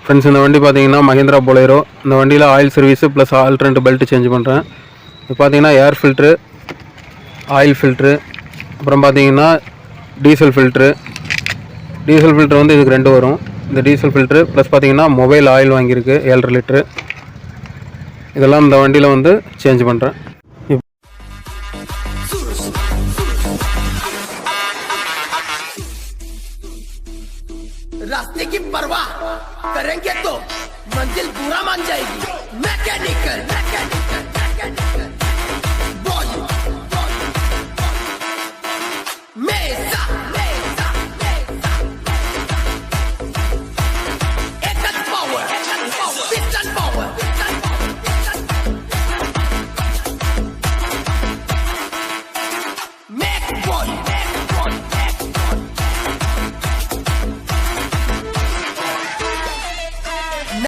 Friends, இந்த வண்டி பார்த்தீங்கன்னா மஹேந்திரா பொலேரோ. இந்த வண்டியில் oil service plus alternator belt change பண்ணுறேன். இப்போ பார்த்தீங்கன்னா ஏர் ஃபில்ட்ரு, ஆயில் ஃபில்ட்ரு, அப்புறம் பார்த்தீங்கன்னா டீசல் ஃபில்ட்ரு. டீசல் ஃபில்ட்ரு வந்து இதுக்கு 2 வரும். இந்த டீசல் ஃபில்ட்ரு ப்ளஸ் பார்த்தீங்கன்னா மொபைல் ஆயில் வாங்கியிருக்கு 7.5 லிட்ரு. இதெல்லாம் இந்த வண்டியில் வந்து சேஞ்ச் பண்ணுறேன். रास्ते की परवाह करेंगे तो मंजिल पूरा मान जाएगी। मैकेनिकल